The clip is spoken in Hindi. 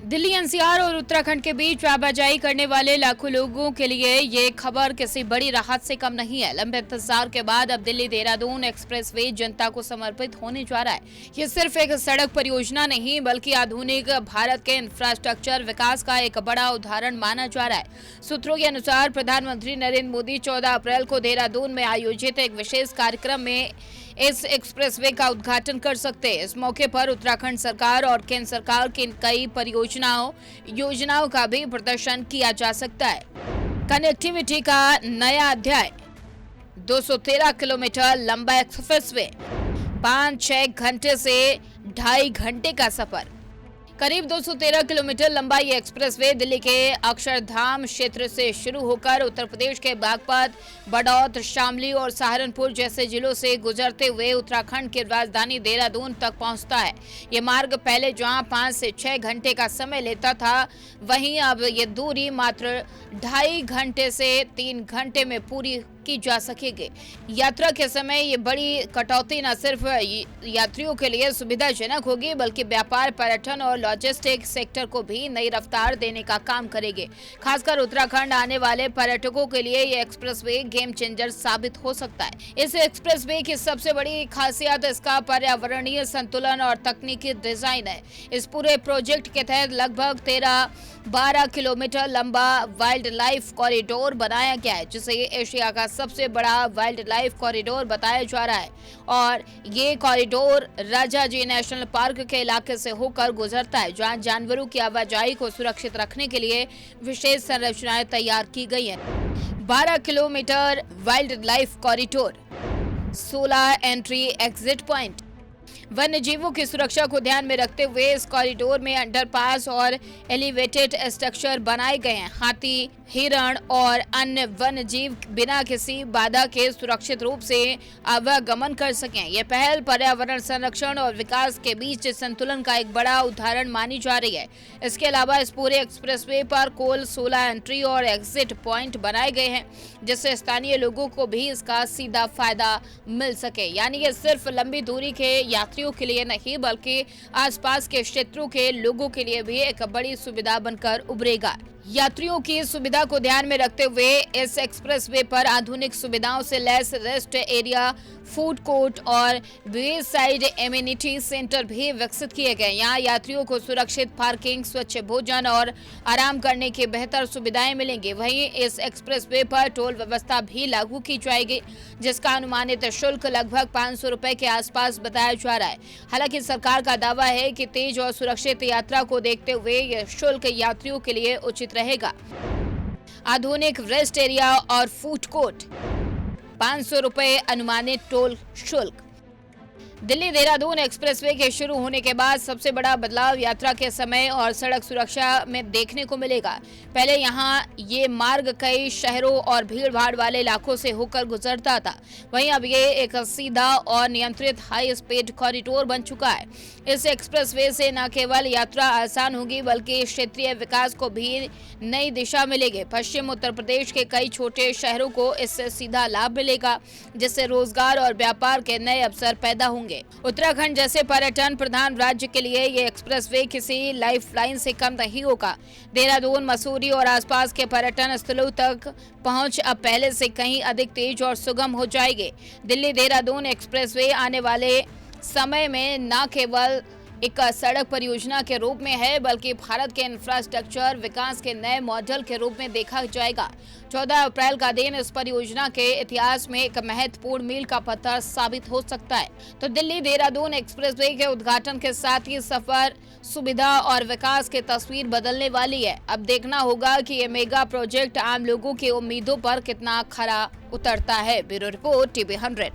दिल्ली एनसीआर और उत्तराखंड के बीच आवाजाही करने वाले लाखों लोगों के लिए ये खबर किसी बड़ी राहत से कम नहीं है। लंबे इंतजार के बाद अब दिल्ली देहरादून एक्सप्रेसवे जनता को समर्पित होने जा रहा है। ये सिर्फ एक सड़क परियोजना नहीं बल्कि आधुनिक भारत के इंफ्रास्ट्रक्चर विकास का एक बड़ा उदाहरण माना जा रहा है। सूत्रों के अनुसार प्रधानमंत्री नरेंद्र मोदी 14 अप्रैल को देहरादून में आयोजित एक विशेष कार्यक्रम में इस एक्सप्रेसवे का उद्घाटन कर सकते हैं। इस मौके पर उत्तराखंड सरकार और केंद्र सरकार की कई योजनाओं का भी प्रदर्शन किया जा सकता है। कनेक्टिविटी का नया अध्याय, 213 किलोमीटर लंबा एक्सप्रेसवे, 5-6 घंटे से 2.5 घंटे का सफर। करीब 213 किलोमीटर लंबा ये एक्सप्रेसवे दिल्ली के अक्षरधाम क्षेत्र से शुरू होकर उत्तर प्रदेश के बागपत, बड़ौत, शामली और सहारनपुर जैसे जिलों से गुजरते हुए उत्तराखंड की राजधानी देहरादून तक पहुंचता है। ये मार्ग पहले जहां 5 से 6 घंटे का समय लेता था, वहीं अब ये दूरी मात्र 2.5 घंटे से 3 घंटे में पूरी की जा सकेगी। यात्रा के समय ये बड़ी कटौती न सिर्फ यात्रियों के लिए सुविधाजनक होगी बल्कि व्यापार, पर्यटन और लॉजिस्टिक सेक्टर को भी नई रफ्तार देने का काम करेगी। खासकर उत्तराखंड आने वाले पर्यटकों के लिए ये एक्सप्रेसवे गेम चेंजर साबित हो सकता है। इस एक्सप्रेसवे की सबसे बड़ी खासियत इसका पर्यावरणीय संतुलन और तकनीकी डिजाइन है। इस पूरे प्रोजेक्ट के तहत लगभग 12 किलोमीटर लंबा वाइल्ड लाइफ कॉरिडोर बनाया गया है, जिसे एशिया का सबसे बड़ा वाइल्ड लाइफ कॉरिडोर बताया जा रहा है। और ये कॉरिडोर राजाजी नेशनल पार्क के इलाके से होकर गुजरता है, जहां जानवरों की आवाजाही को सुरक्षित रखने के लिए विशेष संरचनाएं तैयार की गई हैं। 12 kilometre wild life corridor, 16 entry exit point. वन्य जीवों की सुरक्षा को ध्यान में रखते हुए इस कॉरिडोर में अंडरपास और एलिवेटेड स्ट्रक्चर बनाए गए हैं। हाथी, हिरण और अन्य वन्य जीव बिना किसी बाधा के सुरक्षित रूप से आवागमन कर सकें। यह पहल पर्यावरण संरक्षण और विकास के बीच संतुलन का एक बड़ा उदाहरण मानी जा रही है। इसके अलावा इस पूरे एक्सप्रेसवे पर कुल 16 एंट्री और एग्जिट पॉइंट बनाए गए हैं, जिससे स्थानीय लोगों को भी इसका सीधा फायदा मिल सके। यानी ये सिर्फ लंबी दूरी के यात्रियों के लिए नहीं बल्कि आसपास के क्षेत्रों के लोगों के लिए भी एक बड़ी सुविधा बनकर उभरेगा। यात्रियों की सुविधा को ध्यान में रखते हुए इस एक्सप्रेसवे पर आधुनिक सुविधाओं से lace rest area, food court और वे साइड एमिनिटी सेंटर भी विकसित किए गए। यहाँ यात्रियों को सुरक्षित पार्किंग, स्वच्छ भोजन और आराम करने की बेहतर सुविधाएं मिलेंगी। वहीं इस एक्सप्रेसवे पर टोल व्यवस्था भी लागू की जाएगी, जिसका अनुमानित शुल्क लगभग 500 रुपए के आसपास बताया जा रहा है। हालांकि सरकार का दावा है कि तेज और सुरक्षित यात्रा को देखते हुए यह शुल्क यात्रियों के लिए उचित रहेगा। आधुनिक रेस्ट एरिया और फूड कोर्ट, 500 रुपए अनुमानित टोल शुल्क। दिल्ली देहरादून एक्सप्रेसवे के शुरू होने के बाद सबसे बड़ा बदलाव यात्रा के समय और सड़क सुरक्षा में देखने को मिलेगा। पहले यहाँ ये मार्ग कई शहरों और भीड़-भाड़ वाले इलाकों से होकर गुजरता था, वहीं अब ये एक सीधा और नियंत्रित हाई स्पीड कॉरिडोर बन चुका है। इस एक्सप्रेसवे से न केवल यात्रा आसान होगी बल्कि क्षेत्रीय विकास को भी नई दिशा मिलेगी। पश्चिम उत्तर प्रदेश के कई छोटे शहरों को इससे सीधा लाभ मिलेगा, जिससे रोजगार और व्यापार के नए अवसर पैदा होंगे। उत्तराखंड जैसे पर्यटन प्रधान राज्य के लिए ये एक्सप्रेसवे किसी लाइफलाइन से कम नहीं होगा। देहरादून, मसूरी और आसपास के पर्यटन स्थलों तक पहुंच अब पहले से कहीं अधिक तेज और सुगम हो जाएगी। दिल्ली देहरादून एक्सप्रेसवे आने वाले समय में न केवल एक सड़क परियोजना के रूप में है बल्कि भारत के इंफ्रास्ट्रक्चर विकास के नए मॉडल के रूप में देखा जाएगा। 14 अप्रैल का दिन इस परियोजना के इतिहास में एक महत्वपूर्ण मील का पत्थर साबित हो सकता है। तो दिल्ली देहरादून एक्सप्रेसवे के उद्घाटन के साथ ही सफर, सुविधा और विकास की तस्वीर बदलने वाली है। अब देखना होगा कि ये मेगा प्रोजेक्ट आम लोगों की उम्मीदों पर कितना खरा उतरता है। Bureau report, TV 100।